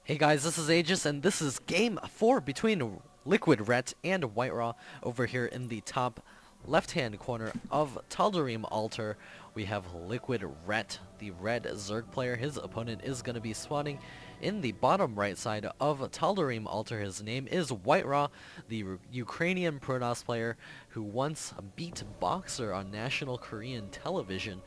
Hey guys, this is ASUS, and this is Game 4 between LiquidRet and WhiteRa. Over here in the top left-hand corner of Tal'Darim Altar, we have LiquidRet, the red Zerg player. His opponent is going to be spawning in the bottom right side of Tal'Darim Altar. His name is WhiteRa, the Ukrainian Protoss player who once beat Boxer on national Korean television.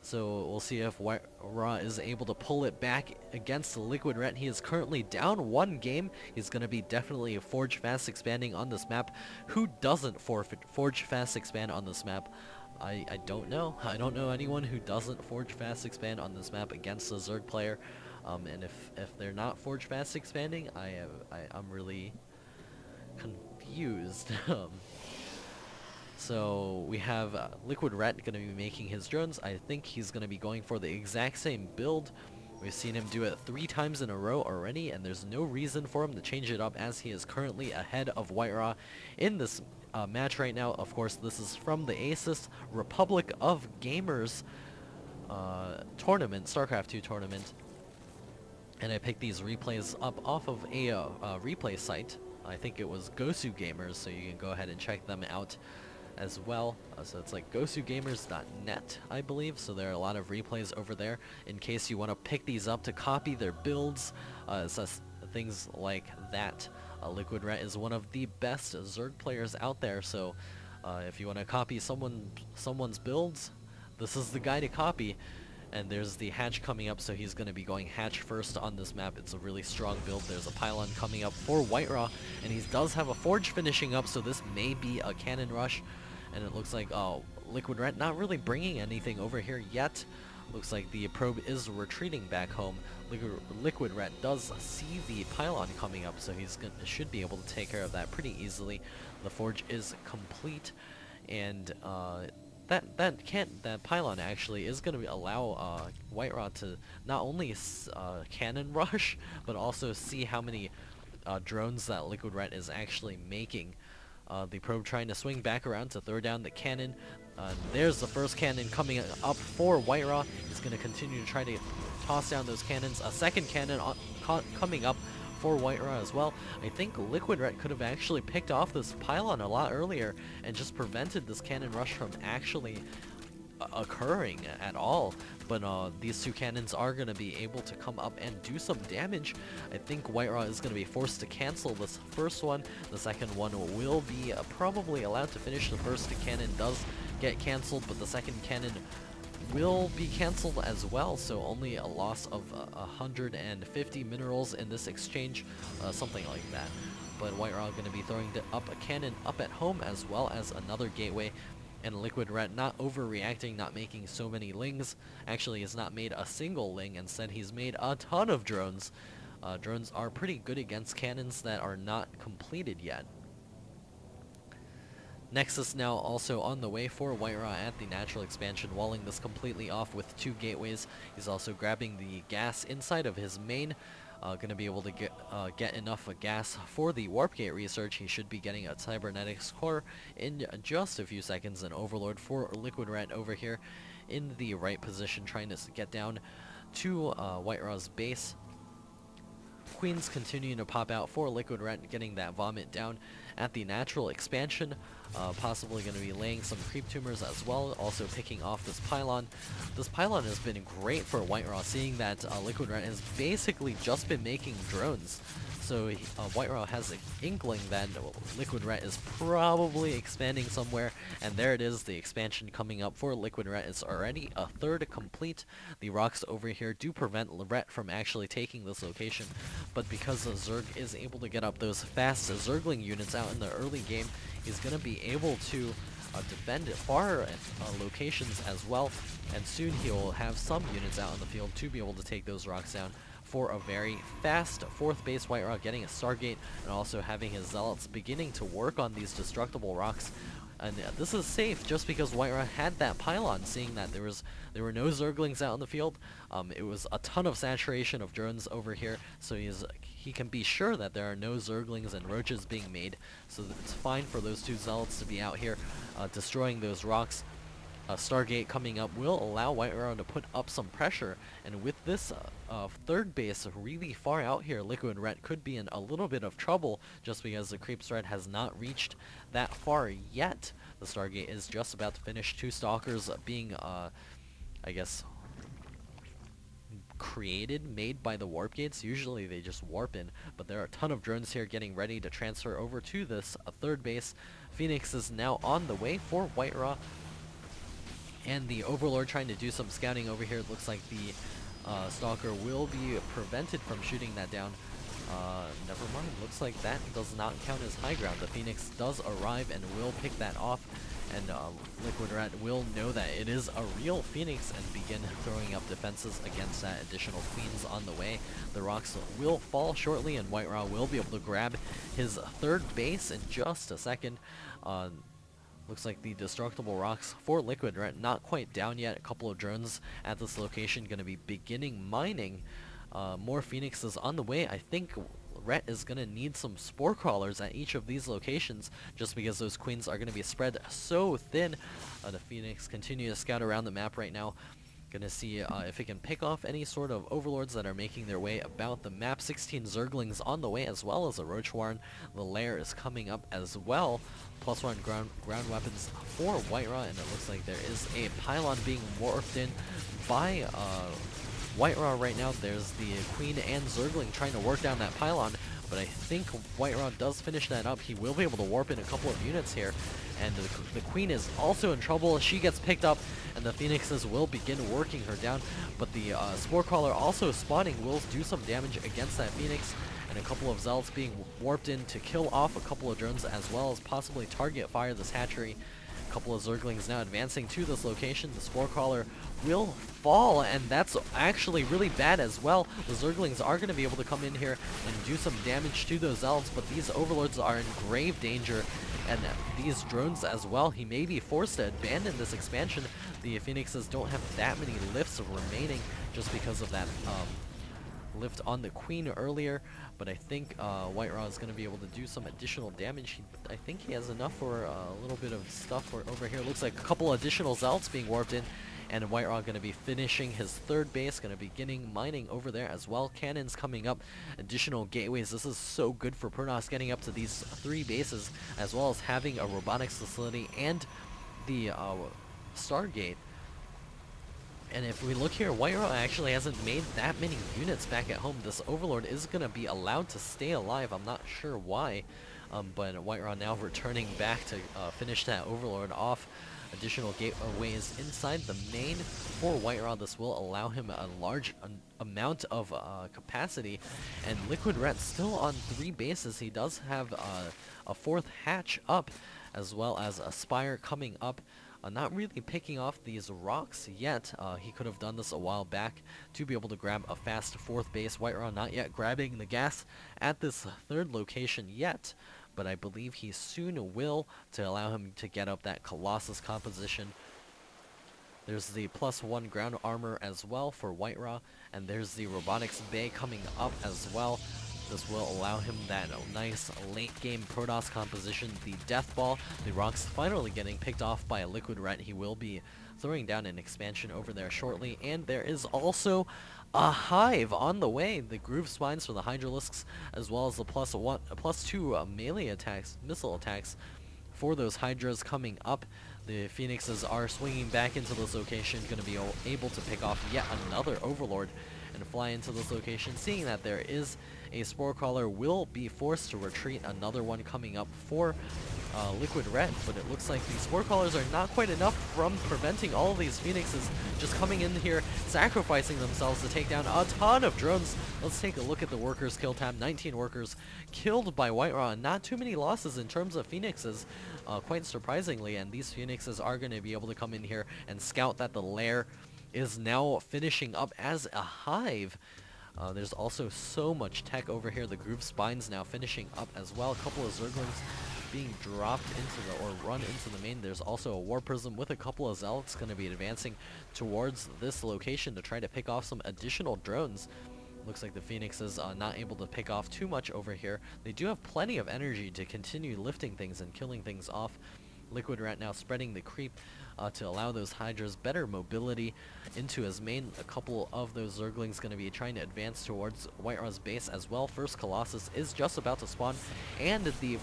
So we'll see if WhiteRa is able to pull it back against LiquidRet. He is currently down one game. He's going to be definitely Forge Fast Expanding on this map. Who doesn't Forge Fast Expand on this map? I don't know. I don't know anyone who doesn't Forge Fast Expand on this map against a Zerg player. And if they're not Forge Fast Expanding, I'm really confused. So we have LiquidRet going to be making his drones. I think he's going to be going for the exact same build. We've seen him do it 3 times in a row already, and there's no reason for him to change it up as he is currently ahead of WhiteRa in this match right now. Of course, this is from the ASUS Republic of Gamers tournament, StarCraft 2 tournament. And I picked these replays up off of a replay site. I think it was Gosu Gamers, so you can go ahead and check them out as well. So it's like gosugamers.net, I believe. So there are a lot of replays over there in case you want to pick these up to copy their builds, things like that. LiquidRet is one of the best Zerg players out there, so if you want to copy someone's builds, this is the guy to copy. And there's the hatch coming up, so he's going to be going hatch first on this map. It's a really strong build. There's a pylon coming up for WhiteRa, and he does have a forge finishing up, so this may be a cannon rush. And it looks like LiquidRet not really bringing anything over here yet. Looks like the probe is retreating back home. LiquidRet does see the pylon coming up, so should be able to take care of that pretty easily. The forge is complete, and that pylon actually is going to allow WhiteRa to not only cannon rush, but also see how many drones that LiquidRet is actually making. The probe trying to swing back around to throw down the cannon. There's the first cannon coming up for WhiteRa. He's going to continue to try to toss down those cannons. A second cannon coming up for WhiteRa as well. I think LiquidRet could have actually picked off this pylon a lot earlier and just prevented this cannon rush from actually occurring at all. But these two cannons are going to be able to come up and do some damage. I think WhiteRa is going to be forced to cancel this first one. The second one will be probably allowed to finish. The first cannon does get canceled, but the second cannon will be cancelled as well, so only a loss of 150 minerals in this exchange, something like that. But WhiteRa going to be throwing up a cannon up at home as well as another gateway, and LiquidRet not overreacting, not making so many lings. Actually, he's not made a single ling, instead he's made a ton of drones. Drones are pretty good against cannons that are not completed yet. Nexus now also on the way for WhiteRa at the natural expansion, walling this completely off with 2 gateways. He's also grabbing the gas inside of his main. Going to be able to get enough gas for the warp gate research. He should be getting a cybernetics core in just a few seconds. An overlord for LiquidRet over here in the right position, trying to get down to WhiteRa's base. Queens continuing to pop out for LiquidRet, getting that vomit down at the natural expansion. Possibly going to be laying some creep tumors as well, also picking off this pylon. This pylon has been great for WhiteRa, seeing that LiquidRet has basically just been making drones. So WhiteRa has an inkling that LiquidRet is probably expanding somewhere, and there it is, the expansion coming up for LiquidRet. It's already a third complete. The rocks over here do prevent Ret from actually taking this location, but because the Zerg is able to get up those fast Zergling units out in the early game, he's going to be able to defend far locations as well, and soon he'll have some units out in the field to be able to take those rocks down for a very fast 4th base. WhiteRa getting a Stargate and also having his Zealots beginning to work on these destructible rocks. And this is safe just because WhiteRa had that pylon, seeing that there were no Zerglings out in the field. It was a ton of saturation of drones over here, so he can be sure that there are no Zerglings and roaches being made, so it's fine for those 2 Zealots to be out here destroying those rocks. A Stargate coming up will allow WhiteRa to put up some pressure, and with this third base really far out here, LiquidRet could be in a little bit of trouble just because the creep threat has not reached that far yet. The Stargate is just about to finish. Two Stalkers being, I guess, made by the warp gates. Usually they just warp in, but there are a ton of drones here getting ready to transfer over to this third base. Phoenix is now on the way for WhiteRa, and the Overlord trying to do some scouting over here. It looks like the Stalker will be prevented from shooting that down. Never mind, looks like that does not count as high ground. The Phoenix does arrive and will pick that off, and LiquidRet will know that it is a real Phoenix and begin throwing up defenses against that additional Queens on the way. The rocks will fall shortly, and WhiteRa will be able to grab his third base in just a second. Looks like the destructible rocks for LiquidRet not quite down yet. A couple of drones at this location going to be beginning mining. More Phoenixes on the way. I think Ret is going to need some spore crawlers at each of these locations just because those queens are going to be spread so thin. The Phoenix continue to scout around the map right now. Gonna see if it can pick off any sort of overlords that are making their way about the map. 16 Zerglings on the way, as well as a Roach Warren. The lair is coming up as well. +1 ground weapons for WhiteRa, and it looks like there is a pylon being morphed in by WhiteRa right now. There's the Queen and Zergling trying to work down that pylon, but I think WhiteRa does finish that up. He will be able to warp in a couple of units here, and the Queen is also in trouble. She gets picked up, and the Phoenixes will begin working her down, but the Spore Crawler also spawning will do some damage against that Phoenix, and a couple of Zealots being warped in to kill off a couple of drones, as well as possibly target fire this hatchery. A couple of Zerglings now advancing to this location. The Spore Crawler will fall, and that's actually really bad as well. The Zerglings are going to be able to come in here and do some damage to those Zealots, but these Overlords are in grave danger, and these drones as well. He may be forced to abandon this expansion. The Phoenixes don't have that many lifts remaining just because of that lift on the Queen earlier, but I think WhiteRa is going to be able to do some additional damage. I think he has enough for a little bit of stuff over here. Looks like a couple additional Zealots being warped in, and WhiteRa going to be finishing his third base, going to be beginning mining over there as well. Cannons coming up, additional gateways. This is so good for Protoss getting up to these 3 bases, as well as having a robotics facility and the Stargate. And if we look here, WhiteRa actually hasn't made that many units back at home. This Overlord is going to be allowed to stay alive. I'm not sure why, but WhiteRa now returning back to finish that Overlord off. Additional gateways inside the main for WhiteRa. This will allow him a large amount of capacity. And LiquidRet still on 3 bases. He does have a 4th hatch up, as well as a Spire coming up. Not really picking off these rocks yet. He could have done this a while back to be able to grab a fast 4th base. WhiteRa not yet grabbing the gas at this 3rd location yet, but I believe he soon will, to allow him to get up that Colossus composition. There's the +1 ground armor as well for WhiteRa, and there's the robotics bay coming up as well. This will allow him that nice late game Protoss composition. The Death Ball, the rocks finally getting picked off by a LiquidRet. He will be throwing down an expansion over there shortly, and there is also a hive on the way. The groove spines for the Hydralisks, as well as the +2 melee attacks, missile attacks for those Hydras coming up. The Phoenixes are swinging back into this location, going to be able to pick off yet another Overlord and fly into this location. Seeing that there is a Spore Crawler, will be forced to retreat. Another one coming up for LiquidRet, but it looks like these Spore Crawlers are not quite enough from preventing all of these Phoenixes just coming in here, sacrificing themselves to take down a ton of drones. Let's take a look at the workers kill tab. 19 workers killed by WhiteRa. Not too many losses in terms of Phoenixes, quite surprisingly, and these Phoenixes are going to be able to come in here and scout that the lair is now finishing up as a hive. There's also so much tech over here. The groove spines now finishing up as well. A couple of Zerglings being dropped into or run into the main. There's also a War Prism with a couple of Zealots going to be advancing towards this location to try to pick off some additional drones. Looks like the Phoenix is not able to pick off too much over here. They do have plenty of energy to continue lifting things and killing things off. LiquidRet now spreading the creep to allow those Hydras better mobility into his main. A couple of those Zerglings going to be trying to advance towards WhiteRa's base as well. First Colossus is just about to spawn, and the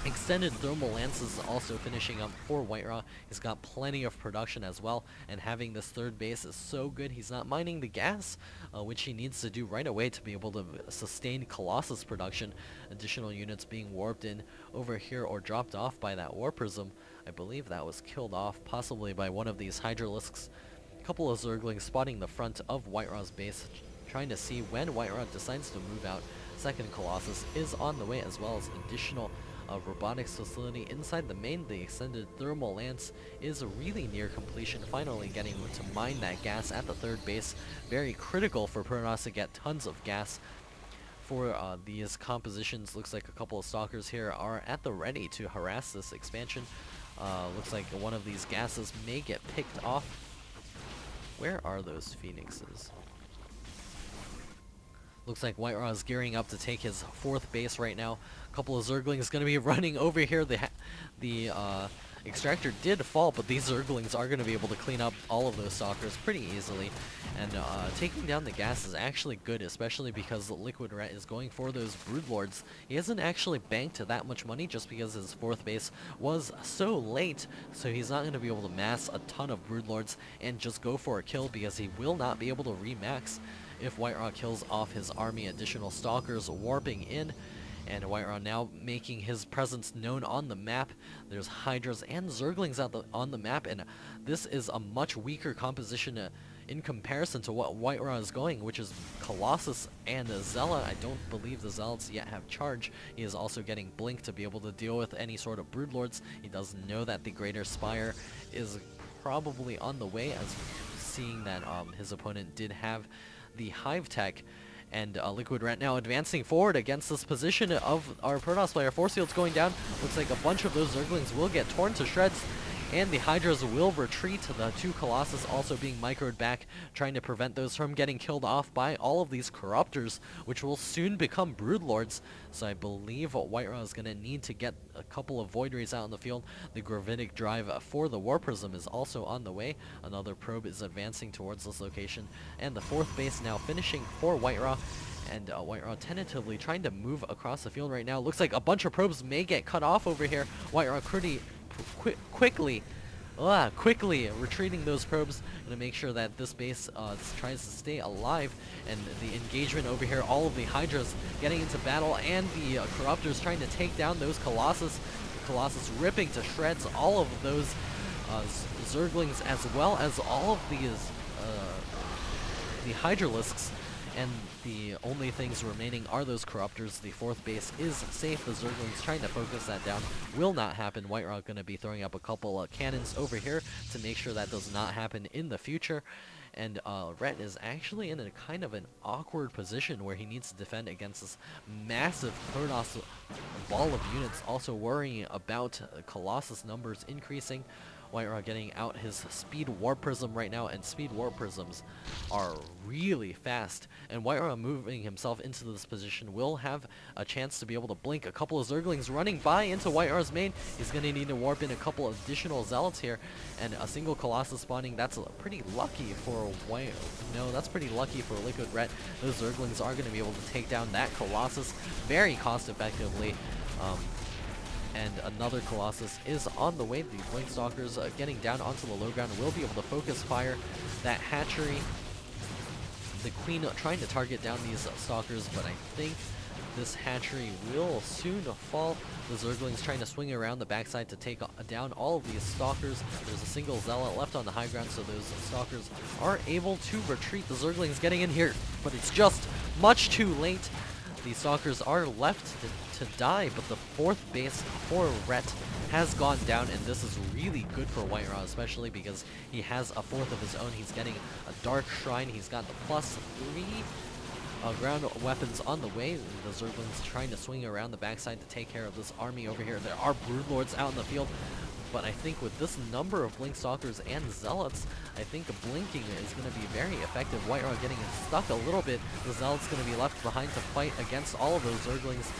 extended thermal lances also finishing up for WhiteRa. He's got plenty of production as well, and having this third base is so good. He's not mining the gas, which he needs to do right away to be able to sustain Colossus production. Additional units being warped in over here or dropped off by that War Prism. I believe that was killed off possibly by one of these Hydralisks. A couple of Zerglings spotting the front of WhiteRa's base, trying to see when WhiteRa decides to move out. Second Colossus is on the way, as well as additional robotics facility inside the main. The extended thermal lance is really near completion, finally getting to mine that gas at the third base. Very critical for Protoss to get tons of gas for these compositions. Looks like a couple of stalkers here are at the ready to harass this expansion. Looks like one of these gases may get picked off. Where are those Phoenixes? Looks like WhiteRa is gearing up to take his fourth base right now. A couple of Zerglings going to be running over here. The extractor did fall, but these Zerglings are going to be able to clean up all of those stalkers pretty easily. And taking down the gas is actually good, especially because LiquidRet is going for those Broodlords. He hasn't actually banked that much money just because his fourth base was so late, so he's not going to be able to mass a ton of Broodlords and just go for a kill, because he will not be able to remax if WhiteRa kills off his army. Additional stalkers warping in, and WhiteRa now making his presence known on the map. There's Hydras and Zerglings on the map, and this is a much weaker composition in comparison to what WhiteRa is going, which is Colossus and a Zealot. I don't believe the Zealots yet have charge. He is also getting Blink to be able to deal with any sort of Broodlords. He does know that the Greater Spire is probably on the way, as seeing that his opponent did have the Hive Tech. And LiquidRet now advancing forward against this position of our Protoss player. Force Field's going down. Looks like a bunch of those Zerglings will get torn to shreds, and the Hydras will retreat. The two Colossus also being microed back, trying to prevent those from getting killed off by all of these Corruptors, which will soon become Broodlords. So I believe WhiteRa is going to need to get a couple of Void Rays out in the field. The Gravitic Drive for the War Prism is also on the way. Another probe is advancing towards this location, and the fourth base now finishing for WhiteRa. And WhiteRa tentatively trying to move across the field right now. Looks like a bunch of probes may get cut off over here. WhiteRa pretty quickly retreating those probes to make sure that this base tries to stay alive. And the engagement over here, all of the Hydras getting into battle, and the Corruptors trying to take down those Colossus. The Colossus ripping to shreds all of those Zerglings, as well as all of these the Hydralisks. And the only things remaining are those Corruptors. The fourth base is safe. The Zerglings trying to focus that down. Will not happen. WhiteRa going to be throwing up a couple of cannons over here to make sure that does not happen in the future. And Rhett is actually in a kind of an awkward position where he needs to defend against this massive Protoss ball of units. Also worrying about Colossus numbers increasing. WhiteRa getting out his Speed Warp Prism right now, and Speed Warp Prisms are really fast. And WhiteRa moving himself into this position will have a chance to be able to blink. A couple of Zerglings running by into WhiteRa's main. He's going to need to warp in a couple of additional Zealots here, and a single Colossus spawning. That's pretty lucky for that's pretty lucky for LiquidRet. Those Zerglings are going to be able to take down that Colossus very cost effectively. And another Colossus is on the way. The Blink Stalkers getting down onto the low ground will be able to focus fire that hatchery. The Queen trying to target down these Stalkers, but I think this hatchery will soon fall. The Zerglings trying to swing around the backside to take down all of these Stalkers. There's a single Zealot left on the high ground, so those Stalkers are able to retreat. The Zerglings getting in here, but it's just much too late. The Stalkers are left to die, but the fourth base for Rhett has gone down, and this is really good for WhiteRa, especially because he has a fourth of his own. He's getting a Dark Shrine. He's got the +3 ground weapons on the way. The Zerglings trying to swing around the backside to take care of this army over here. There are Broodlords out in the field, but I think with this number of Blink Stalkers and Zealots, I think blinking is going to be very effective. WhiteRa getting stuck a little bit. The Zealot's going to be left behind to fight against all of those Zerglings.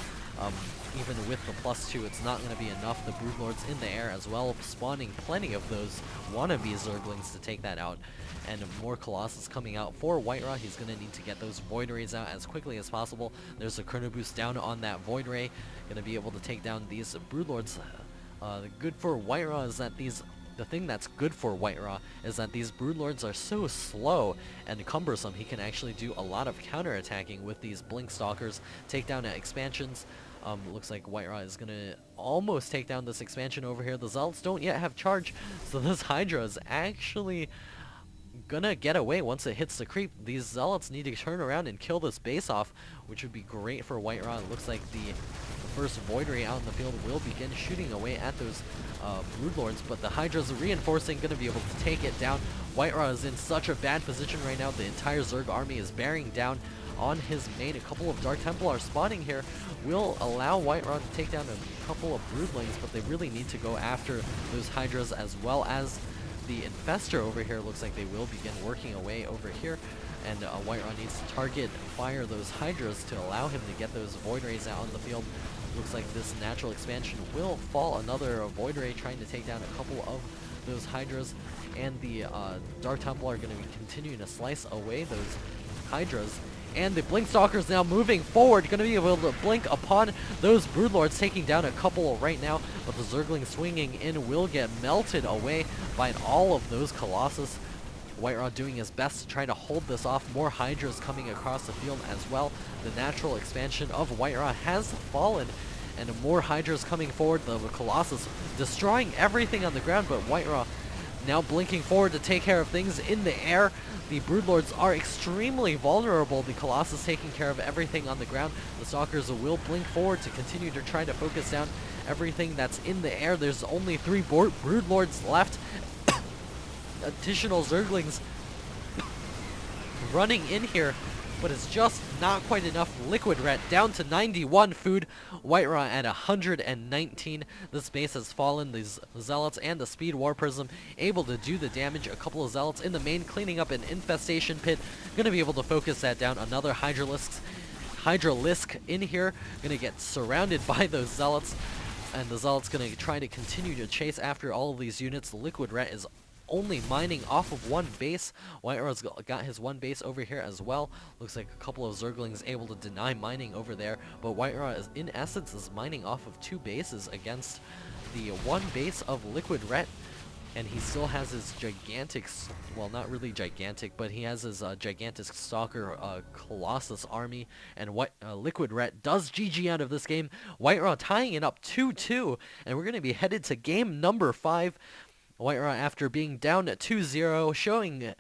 Even with the +2, it's not going to be enough. The Broodlords in the air as well, spawning plenty of those wannabe Zerglings to take that out. And more Colossus coming out for WhiteRa. He's going to need to get those Void Rays out as quickly as possible. There's a Chrono Boost down on that Void Ray. Going to be able to take down these Broodlords. Good for WhiteRa is that the thing that's good for WhiteRa is that these Broodlords are so slow and cumbersome. He can actually do a lot of counterattacking with these Blink Stalkers, take down expansions. Looks like WhiteRa is gonna almost take down this expansion over here. The Zealots don't yet have charge, so this Hydra is actually gonna get away once it hits the creep. These Zealots need to turn around and kill this base off, which would be great for WhiteRa. It looks like the first Void Ray out in the field will begin shooting away at those Broodlords, but the Hydra's reinforcing, gonna be able to take it down. WhiteRa is in such a bad position right now. The entire Zerg army is bearing down on his main. A couple of Dark Templar spawning here will allow WhiteRa to take down a couple of Broodlings, but they really need to go after those Hydras as well as the Infestor over here. Looks like they will begin working away over here, and WhiteRa needs to target and fire those Hydras to allow him to get those Void Rays out on the field. Looks like this natural expansion will fall. Another Void Ray trying to take down a couple of those Hydras, and the Dark Templar are going to be continuing to slice away those Hydras. And the Blink Stalkers now moving forward, going to be able to blink upon those Broodlords, taking down a couple right now, but the Zergling swinging in will get melted away by all of those Colossus. WhiteRa doing his best to try to hold this off. More Hydras coming across the field as well. The natural expansion of WhiteRa has fallen, and more Hydras coming forward. The Colossus destroying everything on the ground, but WhiteRa now blinking forward to take care of things in the air. The Broodlords are extremely vulnerable. The Colossus taking care of everything on the ground. The Stalkers will blink forward to continue to try to focus down everything that's in the air. There's only 3 Broodlords left. Additional Zerglings running in here, but it's just not quite enough. LiquidRet down to 91 food. WhiteRa at 119. This base has fallen. These Zealots and the Speed War Prism able to do the damage. A couple of Zealots in the main cleaning up an infestation pit. Gonna be able to focus that down. Another Hydralisk in here. Gonna get surrounded by those Zealots. And the Zealots gonna try to continue to chase after all of these units. LiquidRet is only mining off of one base. WhiteRa's got his one base over here as well. Looks like a couple of Zerglings able to deny mining over there, but WhiteRa is in essence is mining off of 2 bases against the one base of LiquidRet, and he still has his gigantic, well, not really gigantic, but he has his gigantic Stalker Colossus army, and LiquidRet does GG out of this game. WhiteRa tying it up 2-2, and we're going to be headed to game number 5. WhiteRa, after being down 2-0, showing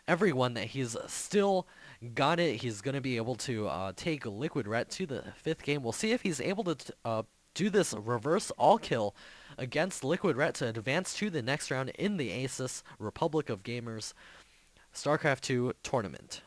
everyone that he's still got it. He's going to be able to take LiquidRet to the 5th game. We'll see if he's able to do this reverse all-kill against LiquidRet to advance to the next round in the ASUS Republic of Gamers StarCraft 2 tournament.